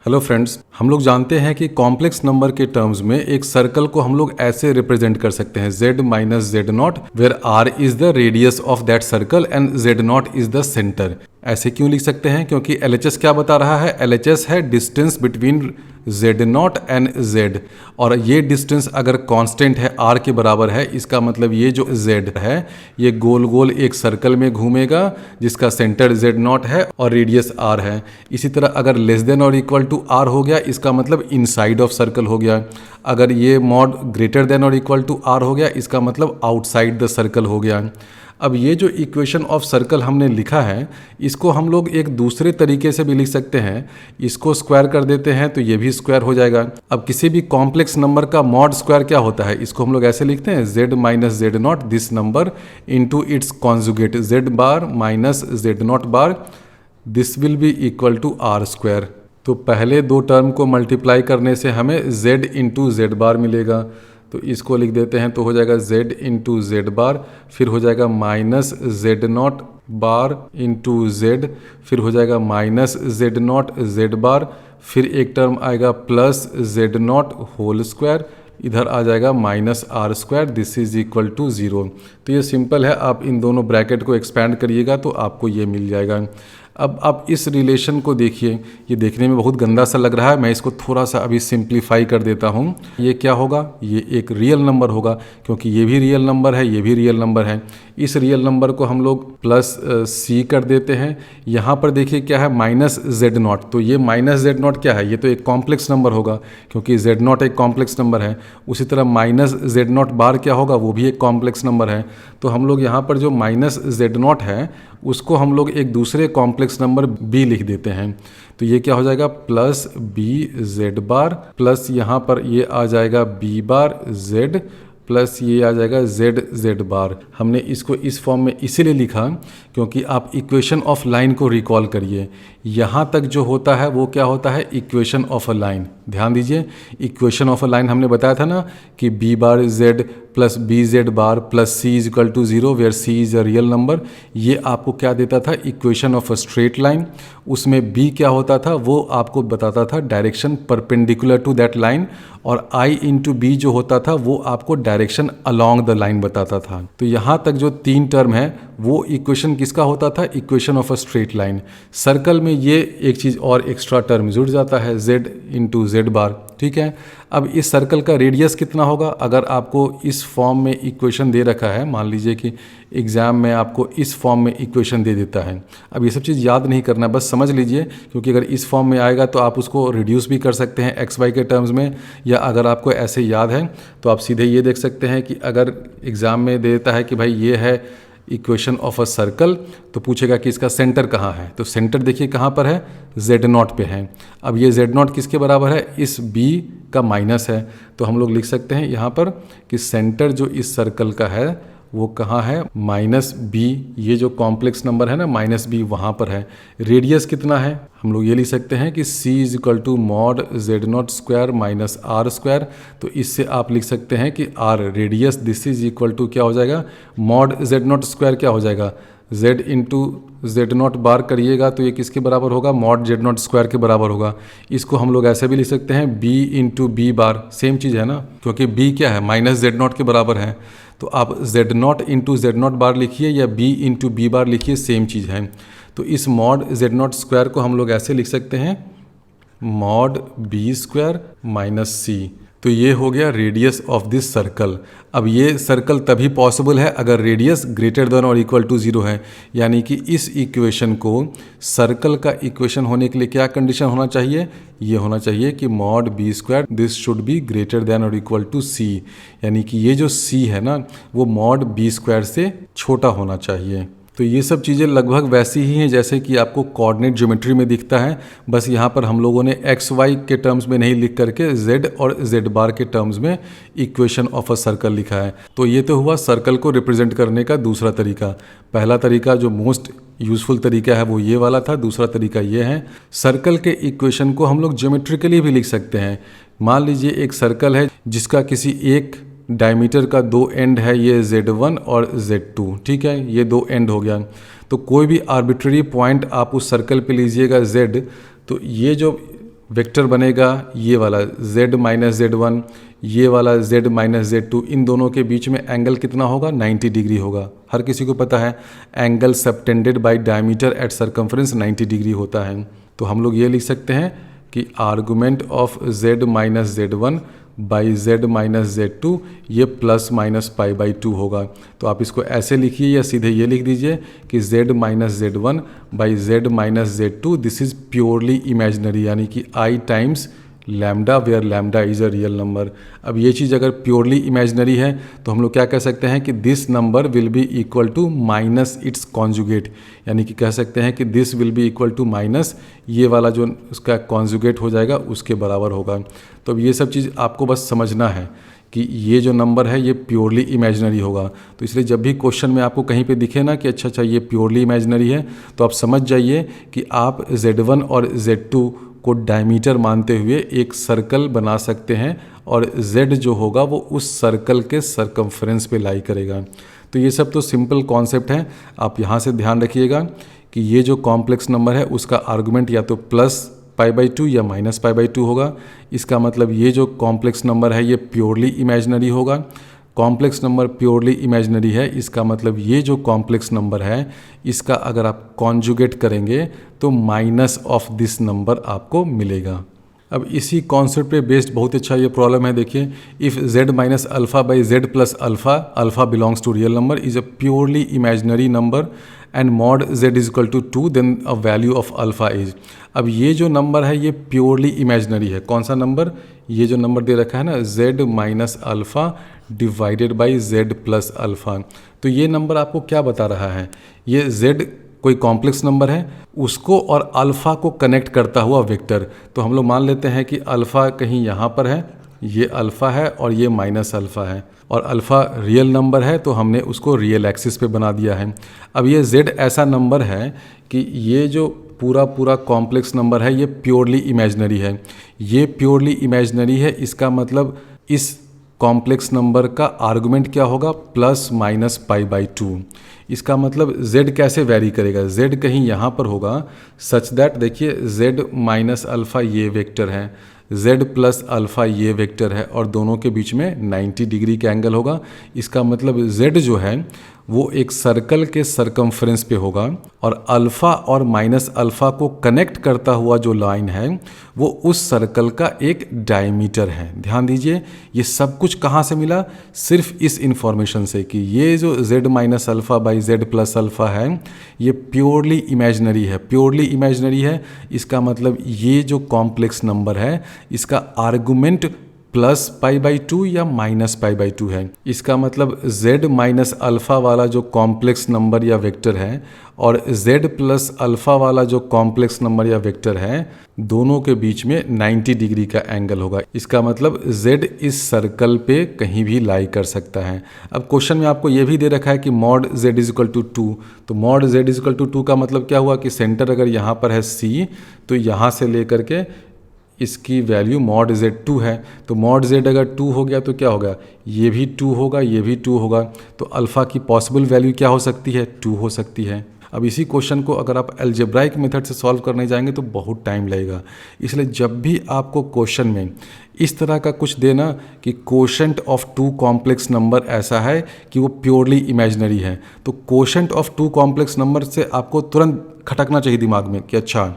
Hello friends, हम लोग जानते हैं कि कॉम्प्लेक्स नंबर के टर्म्स में एक सर्कल को हम लोग ऐसे रिप्रेजेंट कर सकते हैं z minus z not, where r is the radius of that circle and z not is the centre. ऐसे क्यों लिख सकते हैं? क्योंकि LHS क्या बता रहा है? LHS है distance between z not and z, और ये डिस्टेंस अगर कांस्टेंट है r के बराबर है, इसका मतलब ये जो z है ये गोल गोल एक सर्कल में घूमेगा जिसका सेंटर z नॉट है और रेडियस r है। इसी तरह अगर लेस देन और इक्वल टू r हो गया, इसका मतलब इनसाइड ऑफ सर्कल हो गया। अगर ये मॉड ग्रेटर देन और इक्वल टू r हो गया, इसका मतलब आउटसाइड द सर्कल हो गया। अब ये जो इक्वेशन ऑफ सर्कल हमने लिखा है, इसको हम लोग एक दूसरे तरीके से भी लिख सकते हैं। इसको स्क्वायर कर देते हैं तो ये भी स्क्वायर हो जाएगा। अब किसी भी कॉम्प्लेक्स नंबर का मॉड स्क्वायर क्या होता है, इसको हम लोग ऐसे लिखते हैं z minus z not this number into its conjugate z bar minus z not bar, this will be equal to r square. तो पहले दो टर्म को मल्टीप्लाई करने से हमें z इंटू जेड बार मिलेगा, तो इसको लिख देते हैं तो हो जाएगा z इंटू जेड बार, फिर हो जाएगा minus z not bar into z, फिर हो जाएगा minus z not z bar, फिर एक टर्म आएगा plus z not whole square, इधर आ जाएगा minus r square, this is equal to 0। तो ये सिंपल है, आप इन दोनों ब्रैकेट को एक्सपैंड करिएगा तो आपको ये मिल जाएगा। अब आप इस रिलेशन को देखिए, ये देखने में बहुत गंदा सा लग रहा है, मैं इसको थोड़ा सा अभी सिंप्लीफाई कर देता हूँ। ये क्या होगा? ये एक रियल नंबर होगा, क्योंकि ये भी रियल नंबर है, ये भी रियल नंबर है। इस रियल नंबर को हम लोग प्लस c कर देते हैं। यहाँ पर देखिए क्या है, माइनस जेड नॉट, तो ये माइनस जेड नॉट क्या है? ये तो एक कॉम्प्लेक्स नंबर होगा, क्योंकि जेड नॉट एक कॉम्प्लेक्स नंबर है। उसी तरह माइनस जेड नॉट बार क्या होगा? वो भी एक कॉम्प्लेक्स नंबर है। तो हम लोग यहाँ पर जो माइनस जेड नॉट है उसको हम लोग एक दूसरे कॉम्प्लेक्स नंबर b लिख देते हैं। तो ये क्या हो जाएगा? Plus b z bar, plus यहाँ पर ये आ जाएगा b बार z, प्लस ये आ जाएगा जेड बार। हमने इसको इस फॉर्म में इसीलिए लिखा क्योंकि आप इक्वेशन ऑफ लाइन को रिकॉल करिए। यहाँ तक जो होता है वो क्या होता है? Equation of a line. ध्यान दीजिए, इक्वेशन ऑफ अ लाइन हमने बताया था ना कि b bar z plus b z bar plus c is equal to 0 where c is a real number. ये आपको क्या देता था? Equation of a straight line. उसमें b क्या होता था? वो आपको बताता था direction perpendicular to that line, और i इंटू बी जो होता था वो आपको डायरेक्शन अलॉन्ग द लाइन बताता था। तो यहाँ तक जो तीन टर्म है वो इक्वेशन किसका होता था? Equation of a straight line. Circle में ये एक चीज़ और एक्स्ट्रा टर्म जुड़ जाता है, z इंटू जेड बार। ठीक है, अब इस सर्कल का रेडियस कितना होगा? अगर आपको इस फॉर्म में इक्वेशन दे रखा है, मान लीजिए कि एग्ज़ाम में आपको इस फॉर्म में इक्वेशन दे देता है। अब ये सब चीज़ याद नहीं करना, बस समझ लीजिए, क्योंकि अगर इस फॉर्म में आएगा तो आप उसको रिड्यूस भी कर सकते हैं एक्स वाई के टर्म्स में, या अगर आपको ऐसे याद है तो आप सीधे ये देख सकते हैं कि अगर एग्ज़ाम में दे देता है कि भाई ये है इक्वेशन ऑफ अ सर्कल, तो पूछेगा कि इसका सेंटर कहाँ है। तो सेंटर देखिए कहाँ पर है? जेड नॉट पे है। अब ये जेड नॉट किसके बराबर है? इस बी का माइनस है। तो हम लोग लिख सकते हैं यहाँ पर कि सेंटर जो इस सर्कल का है वो कहाँ है? Minus b. ये जो कॉम्प्लेक्स नंबर है ना माइनस बी, वहाँ पर है। रेडियस कितना है? हम लोग ये लिख सकते हैं कि c is equal to mod z not square minus r square. तो इससे आप लिख सकते हैं कि r radius this is equal to क्या हो जाएगा? मॉड जेड नॉट स्क्वायर क्या हो जाएगा? z इंटू जेड नॉट बार करिएगा तो ये किसके बराबर होगा? मॉड जेड नॉट स्क्वायर के बराबर होगा। इसको हम लोग ऐसे भी लिख सकते हैं b into B bar, same चीज़ है ना, क्योंकि b क्या है? माइनस जेड नॉट के बराबर है। तो आप Z naught into Z not bar लिखिए या b इंटू बी बार लिखिए, सेम चीज़ है। तो इस मॉड जेड नॉट स्क्वायर को हम लोग ऐसे लिख सकते हैं, मॉड बी स्क्वायर माइनस सी। तो ये हो गया रेडियस ऑफ दिस सर्कल। अब ये सर्कल तभी पॉसिबल है अगर रेडियस ग्रेटर देन और इक्वल टू 0 है, यानी कि इस इक्वेशन को सर्कल का इक्वेशन होने के लिए क्या कंडीशन होना चाहिए? ये होना चाहिए कि mod b square this should be greater than और इक्वल टू सी, यानी कि ये जो सी है ना वो मॉड बी स्क्वायर से छोटा होना चाहिए। तो ये सब चीज़ें लगभग वैसी ही हैं जैसे कि आपको कोऑर्डिनेट ज्योमेट्री में दिखता है, बस यहाँ पर हम लोगों ने एक्स वाई के टर्म्स में नहीं लिख करके जेड और जेड बार के टर्म्स में इक्वेशन ऑफ अ सर्कल लिखा है। तो ये तो हुआ सर्कल को रिप्रेजेंट करने का दूसरा तरीका। पहला तरीका जो मोस्ट यूज़फुल तरीका है वो ये वाला था, दूसरा तरीका ये है। सर्कल के इक्वेशन को हम लोग ज्योमेट्रिकली भी लिख सकते हैं। मान लीजिए एक सर्कल है जिसका किसी एक डायमीटर का दो एंड है, ये Z1 और Z2, ठीक है, ये दो एंड हो गया। तो कोई भी आर्बिट्ररी पॉइंट आप उस सर्कल पे लीजिएगा Z, तो ये जो वेक्टर बनेगा ये वाला z माइनस Z1, ये वाला z माइनस Z2, इन दोनों के बीच में एंगल कितना होगा 90 डिग्री होगा। हर किसी को पता है angle subtended by diameter at circumference 90 degree होता है। तो हम लोग ये लिख सकते हैं कि argument of z minus Z1 by z minus Z2 ये प्लस माइनस पाई बाई 2 होगा। तो आप इसको ऐसे लिखिए या सीधे ये लिख दीजिए कि z minus Z1 by z minus Z2 this is purely imaginary, यानी कि i times lambda where lambda is a real number. अब ये चीज़ अगर प्योरली इमेजनरी है तो हम लोग क्या कह सकते हैं कि this number will be equal to minus its conjugate, यानी कि कह सकते हैं कि this will be equal to minus ये वाला जो उसका कॉन्जुगेट हो जाएगा उसके बराबर होगा। तो अब ये सब चीज़ आपको बस समझना है कि ये जो नंबर है ये प्योरली इमेजनरी होगा। तो इसलिए जब भी क्वेश्चन में आपको कहीं पे दिखे ना कि अच्छा ये प्योरली इमेजनरी है, तो आप समझ जाइए कि आप Z1 और Z2 को डायमीटर मानते हुए एक सर्कल बना सकते हैं और Z जो होगा वो उस सर्कल के सरकमफ्रेंस पे लाई करेगा। तो ये सब तो सिंपल कॉन्सेप्ट है, आप यहाँ से ध्यान रखिएगा कि ये जो कॉम्प्लेक्स नंबर है उसका आर्गुमेंट या तो प्लस पाई बाई 2 या माइनस पाई बाई 2 होगा। इसका मतलब ये जो कॉम्प्लेक्स नंबर है ये प्योरली इमेजनरी होगा। कॉम्प्लेक्स नंबर प्योरली इमेजनरी है, इसका मतलब ये जो कॉम्प्लेक्स नंबर है इसका अगर आप कॉन्जुगेट करेंगे तो माइनस ऑफ दिस नंबर आपको मिलेगा। अब इसी कॉन्सेप्ट पे बेस्ड बहुत अच्छा ये प्रॉब्लम है। देखिए, if z minus alpha by z plus alpha, alpha belongs to real number, is a purely imaginary number and mod z is equal to 2 then a value of alpha is. अब ये जो number है ये purely imaginary है। कौन सा number? ये जो नंबर दे रखा है ना z minus alpha divided by z plus alpha. तो ये नंबर आपको क्या बता रहा है? ये z कोई कॉम्प्लेक्स नंबर है, उसको और अल्फ़ा को कनेक्ट करता हुआ वेक्टर। तो हम लोग मान लेते हैं कि अल्फ़ा कहीं यहाँ पर है, ये अल्फ़ा है और ये माइनस अल्फ़ा है, और अल्फ़ा रियल नंबर है तो हमने उसको रियल एक्सिस पे बना दिया है। अब ये z ऐसा नंबर है कि ये जो पूरा कॉम्प्लेक्स नंबर है ये प्योरली इमेजनरी है। ये प्योरली इमेजनरी है, इसका मतलब इस कॉम्प्लेक्स नंबर का आर्गुमेंट क्या होगा? Plus minus pi by 2। इसका मतलब z कैसे वैरी करेगा? z कहीं यहाँ पर होगा सच दैट, देखिए z माइनस अल्फ़ा ये वेक्टर है, z प्लस अल्फ़ा ये वेक्टर है और दोनों के बीच में 90 डिग्री का एंगल होगा। इसका मतलब z जो है वो एक सर्कल के सरकमफ्रेंस पे होगा और अल्फ़ा और माइनस अल्फ़ा को कनेक्ट करता हुआ जो लाइन है वो उस सर्कल का एक डायमीटर है। ध्यान दीजिए, ये सब कुछ कहाँ से मिला? सिर्फ इस इंफॉर्मेशन से कि ये जो z minus alpha by z plus alpha है ये प्योरली इमेजनरी है। प्योरली इमेजनरी है, इसका मतलब ये जो कॉम्प्लेक्स नंबर है इसका आर्गुमेंट प्लस पाई बाई 2 या माइनस पाई बाई 2 है। इसका मतलब z माइनस अल्फ़ा वाला जो कॉम्प्लेक्स नंबर या वेक्टर है और z प्लस अल्फ़ा वाला जो कॉम्प्लेक्स नंबर या वेक्टर है दोनों के बीच में 90 डिग्री का एंगल होगा। इसका मतलब z इस सर्कल पे कहीं भी लाई कर सकता है। अब क्वेश्चन में आपको ये भी दे रखा है कि mod z is equal to 2, तो mod z is equal to 2 का मतलब क्या हुआ कि सेंटर अगर यहाँ पर है c तो यहाँ से लेकर के इसकी वैल्यू मॉड z2 है। तो मॉड z अगर 2 हो गया तो क्या होगा? ये भी 2 होगा, ये भी 2 होगा। तो अल्फ़ा की पॉसिबल वैल्यू क्या हो सकती है? 2 हो सकती है। अब इसी क्वेश्चन को अगर आप अलजेब्राइक मेथड से सॉल्व करने जाएंगे तो बहुत टाइम लगेगा। इसलिए जब भी आपको क्वेश्चन में इस तरह का कुछ देना कि कोशेंट ऑफ 2 कॉम्प्लेक्स नंबर ऐसा है कि वो प्योरली इमेजनरी है, तो कोशेंट ऑफ 2 कॉम्प्लेक्स नंबर से आपको तुरंत खटकना चाहिए दिमाग में कि अच्छा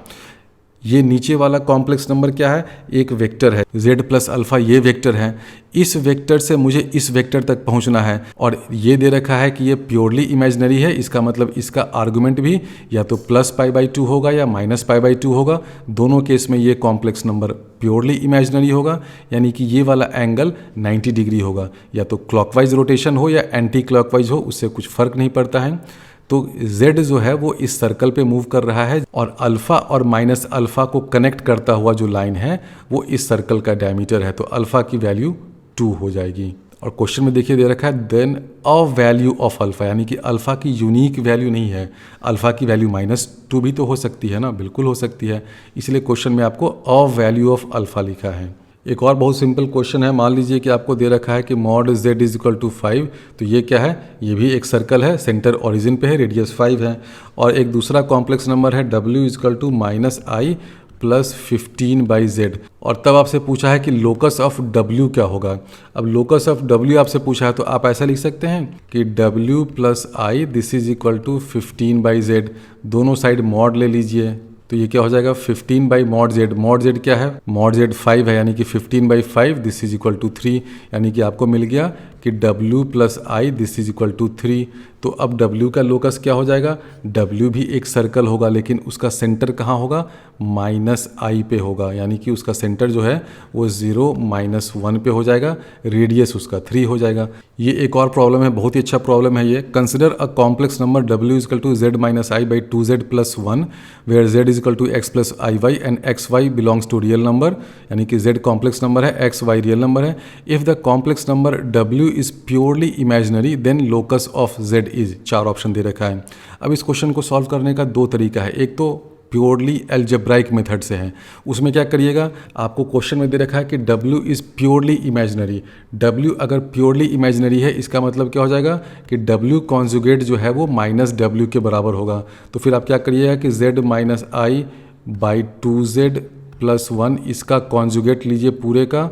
ये नीचे वाला कॉम्प्लेक्स नंबर क्या है? एक वेक्टर है, z प्लस अल्फ़ा ये वेक्टर है। इस वेक्टर से मुझे इस वेक्टर तक पहुंचना है और ये दे रखा है कि ये प्योरली इमेजनरी है। इसका मतलब इसका आर्गुमेंट भी या तो प्लस पाई बाई 2 होगा या माइनस पाई बाई 2 होगा। दोनों केस में ये कॉम्प्लेक्स नंबर प्योरली इमेजनरी होगा, यानी कि ये वाला एंगल 90 डिग्री होगा। या तो क्लॉकवाइज रोटेशन हो या एंटी क्लॉकवाइज हो, उससे कुछ फ़र्क नहीं पड़ता है। तो z जो है वो इस सर्कल पे मूव कर रहा है और अल्फ़ा और माइनस अल्फ़ा को कनेक्ट करता हुआ जो लाइन है वो इस सर्कल का डायमीटर है। तो अल्फ़ा की वैल्यू 2 हो जाएगी। और क्वेश्चन में देखिए दे रखा है then a value of alpha, यानी कि अल्फ़ा की यूनिक वैल्यू नहीं है। अल्फ़ा की वैल्यू -2 भी तो हो सकती है ना, बिल्कुल हो सकती है। इसलिए क्वेश्चन में आपको अ वैल्यू ऑफ अल्फ़ा लिखा है। एक और बहुत सिंपल क्वेश्चन है। मान लीजिए कि आपको दे रखा है कि mod z is equal to 5, तो ये क्या है? ये भी एक सर्कल है, सेंटर ओरिजिन पे है, रेडियस 5 है। और एक दूसरा कॉम्प्लेक्स नंबर है w is equal to -i plus 15/z। और तब आपसे पूछा है कि लोकस ऑफ w क्या होगा। अब लोकस ऑफ w आपसे पूछा है तो आप ऐसा लिख सकते हैं कि w plus i this is equal to 15/z। दोनों साइड मॉड ले लीजिए तो ये क्या हो जाएगा 15/mod z। mod z क्या है, mod z 5 है, यानी कि 15/5 दिस इज इक्वल टू 3। यानी कि आपको मिल गया कि w plus i this is equal to 3। तो अब w का लोकस क्या हो जाएगा, w भी एक सर्कल होगा लेकिन उसका सेंटर कहाँ होगा, -i पे होगा। यानी कि उसका सेंटर जो है वो 0 -1 पे हो जाएगा, रेडियस उसका 3 हो जाएगा। ये एक और प्रॉब्लम है, बहुत ही अच्छा प्रॉब्लम है ये। Consider a complex number w is equal to z minus I by 2z plus 1 where z is equal to x plus iy and xy belongs to real number. यानी कि z कॉम्प्लेक्स नंबर है, xy real number है। If the complex number w is purely imaginary then locus of z is. 4 option दे रखा है। अब इस question को सॉल्व करने का 2 तरीका है। एक तो प्योरली एल्जेब्राइक मेथड से है। उसमें क्या करिएगा, आपको क्वेश्चन में दे रखा है कि w is purely imaginary. w अगर प्योरली इमेजिनरी है इसका मतलब क्या हो जाएगा कि w कॉन्जुगेट जो है वो -w के बराबर होगा। तो फिर आप क्या करिएगा कि z minus I by 2z plus 1 इसका कॉन्जुगेट लीजिए पूरे का,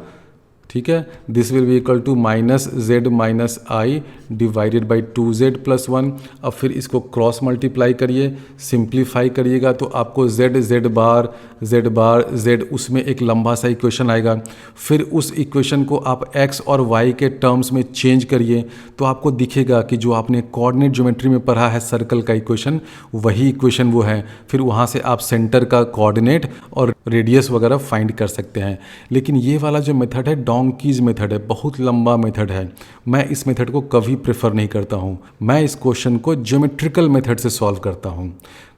ठीक है। This will be equal to -z minus i divided by 2z plus 1। अब फिर इसको क्रॉस मल्टीप्लाई करिए, सिंप्लीफाई करिएगा तो आपको z बार z उसमें एक लंबा सा इक्वेशन आएगा। फिर उस इक्वेशन को आप x और y के टर्म्स में चेंज करिए तो आपको दिखेगा कि जो आपने कोऑर्डिनेट ज्योमेट्री में पढ़ा है सर्कल का इक्वेशन, वही इक्वेशन वो है। फिर वहाँ से आप सेंटर का कोऑर्डिनेट और रेडियस वगैरह फाइंड कर सकते हैं। लेकिन ये वाला जो मेथड है डोंकीज मेथड है, बहुत लंबा मेथड है। मैं इस मेथड को कभी प्रेफर नहीं करता हूँ। मैं इस क्वेश्चन को ज्योमेट्रिकल मेथड से सॉल्व करता हूँ।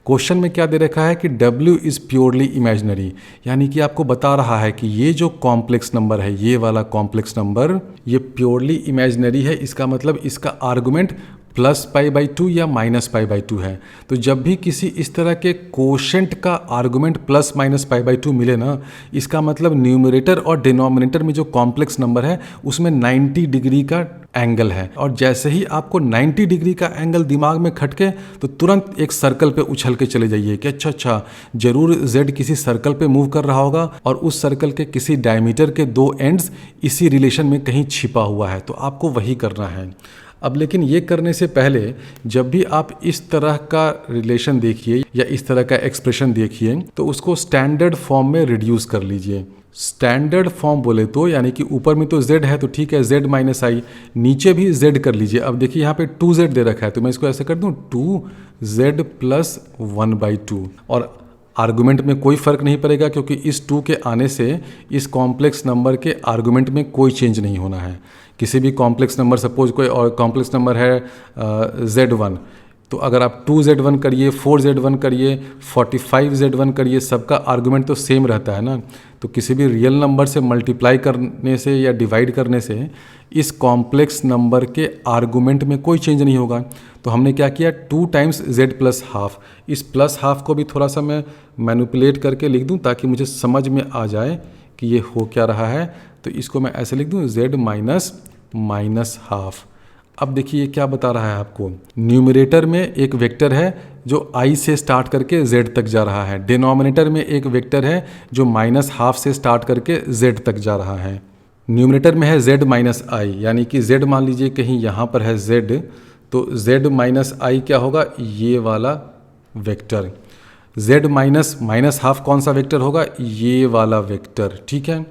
क्वेश्चन में क्या दे रखा है कि w इज़ प्योरली इमेजिनरी, यानी कि आपको बता रहा है कि ये जो कॉम्प्लेक्स नंबर है, ये वाला कॉम्प्लेक्स नंबर ये प्योरली इमेजिनरी है। इसका मतलब इसका आर्गुमेंट +π/2 या -π/2 है। तो जब भी किसी इस तरह के कोशेंट का आर्गुमेंट +-π/2 मिले ना, इसका मतलब न्यूमरेटर और डिनोमिनेटर में जो कॉम्प्लेक्स नंबर है उसमें 90 डिग्री का एंगल है। और जैसे ही आपको 90 डिग्री का एंगल दिमाग में खटके तो तुरंत एक सर्कल पे उछल के चले जाइए कि अच्छा जरूर z किसी सर्कल पे मूव कर रहा होगा और उस सर्कल के किसी डायमीटर के 2 एंड्स इसी रिलेशन में कहीं छिपा हुआ है, तो आपको वही करना है। अब लेकिन ये करने से पहले जब भी आप इस तरह का रिलेशन देखिए या इस तरह का एक्सप्रेशन देखिए तो उसको स्टैंडर्ड फॉर्म में रिड्यूस कर लीजिए। स्टैंडर्ड फॉर्म बोले तो यानी कि ऊपर में तो z है तो ठीक है, z माइनस आई, नीचे भी z कर लीजिए। अब देखिए यहाँ पे 2z दे रखा है तो मैं इसको ऐसे कर दूँ 2z प्लस 1/2। और आर्गुमेंट में कोई फ़र्क नहीं पड़ेगा क्योंकि इस 2 के आने से इस कॉम्प्लेक्स नंबर के आर्गुमेंट में कोई चेंज नहीं होना है। किसी भी कॉम्प्लेक्स नंबर, सपोज कोई और कॉम्प्लेक्स नंबर है z1, तो अगर आप 2z1 करिए, 4z1 करिए, 45z1 करिए, सबका आर्गुमेंट तो सेम रहता है ना। तो किसी भी रियल नंबर से मल्टीप्लाई करने से या डिवाइड करने से इस कॉम्प्लेक्स नंबर के आर्गुमेंट में कोई चेंज नहीं होगा। तो हमने क्या किया 2 टाइम्स z प्लस हाफ। इस प्लस हाफ को भी थोड़ा सा मैं मैनिपुलेट करके लिख दूं ताकि मुझे समझ में आ जाए कि ये हो क्या रहा है। तो इसको मैं ऐसे लिख दूं z माइनस हाफ। अब देखिए ये क्या बता रहा है आपको, न्यूमरेटर में एक वेक्टर है जो i से स्टार्ट करके z तक जा रहा है, डिनोमिनेटर में एक वेक्टर है जो -½ से स्टार्ट करके z तक जा रहा है। न्यूमरेटर में है z माइनस आई, यानी कि z मान लीजिए कहीं यहाँ पर है z, तो z माइनस आई क्या होगा, ये वाला वेक्टर। z -½ कौन सा वेक्टर होगा, ये वाला वेक्टर, ठीक है।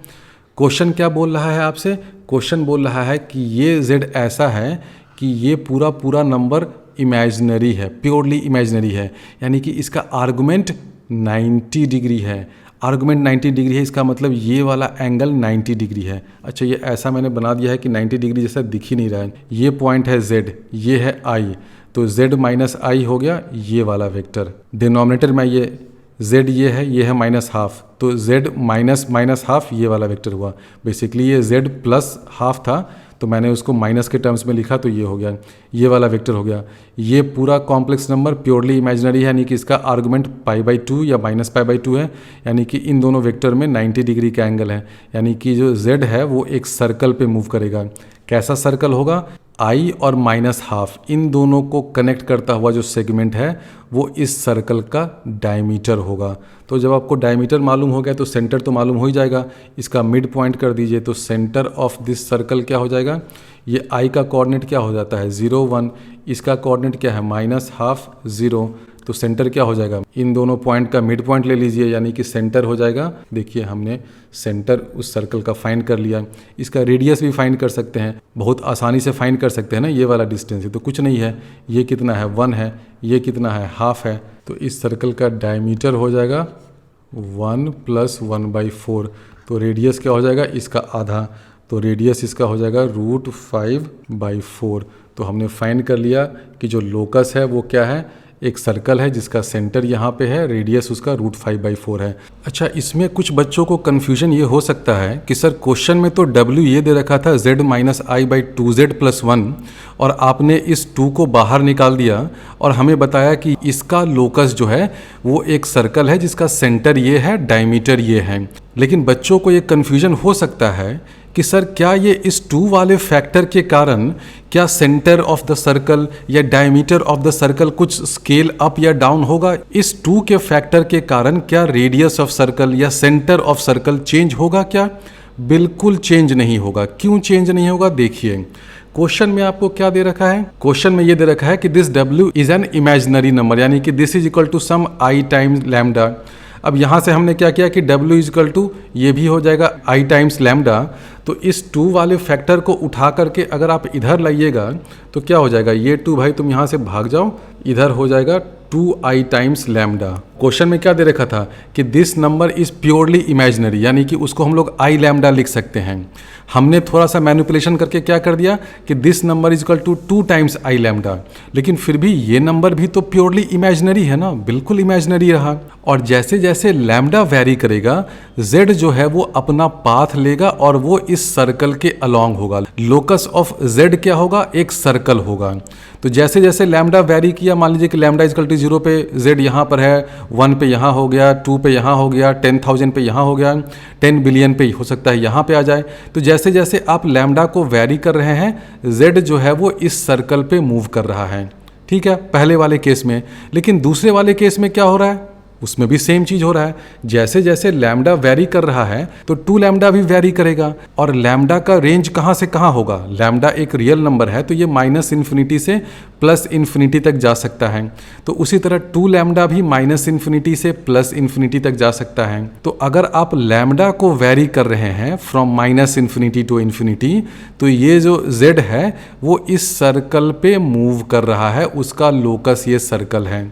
क्वेश्चन क्या बोल रहा है आपसे, क्वेश्चन बोल रहा है कि ये z ऐसा है कि ये पूरा नंबर इमेजिनरी है, प्योरली इमेजिनरी है, यानी कि इसका आर्गुमेंट 90 डिग्री है। आर्गुमेंट 90 डिग्री है, इसका मतलब ये वाला एंगल 90 डिग्री है। अच्छा, ये ऐसा मैंने बना दिया है कि 90 डिग्री जैसा दिख ही नहीं रहा है। ये पॉइंट है z, ये है i, तो z माइनस आई हो गया ये वाला वेक्टर। डिनोमिनेटर में ये z ये है -½ तो z माइनस ये वाला वेक्टर हुआ। बेसिकली ये z प्लस हाफ था तो मैंने उसको माइनस के टर्म्स में लिखा तो ये हो गया, ये वाला वेक्टर हो गया। ये पूरा कॉम्प्लेक्स नंबर प्योरली इमेजिनरी है, यानी कि इसका आर्गुमेंट π/2 या -π/2 है, यानी कि इन दोनों वेक्टर में 90 डिग्री का एंगल है, यानी कि जो z है वो एक सर्कल पे मूव करेगा। कैसा सर्कल होगा, आई और माइनस हाफ इन दोनों को कनेक्ट करता हुआ जो सेगमेंट है वो इस सर्कल का डायमीटर होगा। तो जब आपको डायमीटर मालूम हो गया तो सेंटर तो मालूम हो ही जाएगा। इसका मिड पॉइंट कर दीजिए तो सेंटर ऑफ दिस सर्कल क्या हो जाएगा, ये आई का कोऑर्डिनेट क्या हो जाता है 0 1, इसका कोऑर्डिनेट क्या है माइनस हाफ 0, तो सेंटर क्या हो जाएगा, इन दोनों पॉइंट का मिड पॉइंट ले लीजिए यानी कि सेंटर हो जाएगा। देखिए हमने सेंटर उस सर्कल का फाइंड कर लिया। इसका रेडियस भी फाइंड कर सकते हैं, बहुत आसानी से फाइंड कर सकते हैं ना। ये वाला डिस्टेंस है तो कुछ नहीं है, ये कितना है 1 है, ये कितना है हाफ है, तो इस सर्कल का डायमीटर हो जाएगा 1 + 1/4। तो रेडियस क्या हो जाएगा, इसका आधा, तो रेडियस इसका हो जाएगा √5/4। तो हमने फाइंड कर लिया कि जो लोकस है वो क्या है, एक सर्कल है जिसका सेंटर यहाँ पे है, रेडियस उसका √5/4 है। अच्छा, इसमें कुछ बच्चों को कन्फ्यूजन ये हो सकता है कि सर क्वेश्चन में तो W ये दे रखा था Z - I/2Z + 1 और आपने इस 2 को बाहर निकाल दिया और हमें बताया कि इसका लोकस जो है वो एक सर्कल है जिसका सेंटर ये है, डायमीटर ये है। लेकिन बच्चों को ये कन्फ्यूजन हो सकता है कि सर क्या ये इस 2 वाले फैक्टर के कारण क्या सेंटर ऑफ द सर्कल या डायमीटर ऑफ द सर्कल कुछ स्केल अप या डाउन होगा, इस 2 के फैक्टर के कारण क्या रेडियस ऑफ सर्कल या सेंटर ऑफ सर्कल चेंज होगा क्या? बिल्कुल चेंज नहीं होगा। क्यों चेंज नहीं होगा, देखिए क्वेश्चन में आपको क्या दे रखा है, क्वेश्चन में ये दे रखा है कि this W is an imaginary number, यानी कि this is equal to some I times lambda. अब यहाँ से हमने क्या किया कि W इज इक्वल टू ये भी हो जाएगा I टाइम्स लैम्डा। तो इस 2 वाले फैक्टर को उठा करके अगर आप इधर लाइएगा तो क्या हो जाएगा, ये 2 भाई तुम यहाँ से भाग जाओ, इधर हो जाएगा 2I टाइम्स लैम्डा। क्वेश्चन में क्या दे रखा था कि this number is purely imaginary, यानी कि उसको हम लोग I लैम्डा लिख सकते हैं। हमने थोड़ा सा मैनिपुलेशन करके क्या कर दिया कि this number is equal to 2 times I lambda, लेकिन फिर भी ये नंबर भी तो प्योरली इमेजिनरी है ना, बिल्कुल इमेजिनरी रहा। और जैसे जैसे लैम्डा वेरी करेगा Z जो है वो अपना पाथ लेगा और वो इस सर्कल के अलोंग होगा। लोकस ऑफ Z क्या होगा, एक सर्कल होगा। तो जैसे जैसे लैम्डा वेरी किया, मान लीजिए कि लैम्डा इज इक्वल टू 0 पे Z यहाँ पर है, 1 पे यहाँ हो गया, 2 पे यहाँ हो गया, 10,000 पे यहाँ हो गया, 10 बिलियन पे हो सकता है यहाँ पे आ जाए। तो जैसे जैसे आप लैम्डा को वेरी कर रहे हैं Z जो है वो इस सर्कल पे मूव कर रहा है, ठीक है, पहले वाले केस में। लेकिन दूसरे वाले केस में क्या हो रहा है, उसमें भी सेम चीज हो रहा है। जैसे जैसे लैम्डा वेरी कर रहा है तो 2 लैम्डा भी वेरी करेगा। और लैम्डा का रेंज कहाँ से कहाँ होगा, लैम्डा एक रियल नंबर है तो ये -∞ से +∞ तक जा सकता है। तो उसी तरह 2 लैम्डा भी -∞ से +∞ तक जा सकता है। तो अगर आप लैम्डा को वेरी कर रहे हैं फ्रॉम -∞ टू ∞, तो ये जो Z है वो इस सर्कल पे मूव कर रहा है, उसका लोकस ये सर्कल है।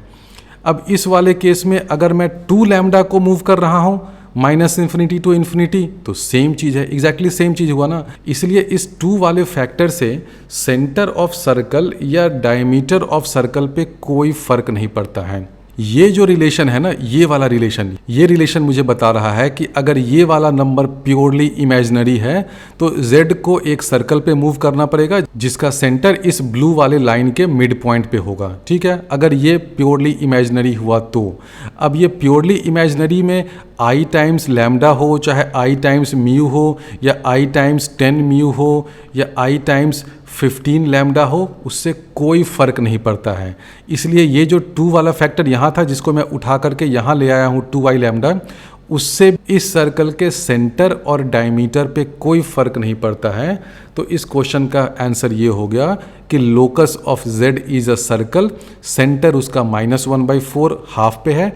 अब इस वाले केस में अगर मैं 2 लैम्डा को मूव कर रहा हूं -∞ टू ∞, तो सेम चीज है, एग्जैक्टली सेम चीज हुआ ना। इसलिए इस 2 वाले फैक्टर से सेंटर ऑफ सर्कल या डायमीटर ऑफ सर्कल पे कोई फर्क नहीं पड़ता है। ये जो रिलेशन है ना, ये वाला रिलेशन, ये रिलेशन मुझे बता रहा है कि अगर ये वाला नंबर प्योरली इमेजिनरी है तो Z को एक सर्कल पे मूव करना पड़ेगा जिसका सेंटर इस ब्लू वाले लाइन के मिड पॉइंट पे होगा, ठीक है, अगर ये प्योरली इमेजिनरी हुआ तो। अब ये प्योरली इमेजिनरी में I टाइम्स लैम्डा हो, चाहे I टाइम्स म्यू हो, या I टाइम्स 10 म्यू हो, या I टाइम्स 15 लैम्डा हो, उससे कोई फर्क नहीं पड़ता है। इसलिए ये जो 2 वाला फैक्टर यहाँ था जिसको मैं उठा करके यहाँ ले आया हूँ 2I लैम्डा, उससे इस सर्कल के सेंटर और डायमीटर पे कोई फर्क नहीं पड़ता है। तो इस क्वेश्चन का आंसर ये हो गया कि locus of Z is a circle, centre उसका -1/4 हाफ पे है,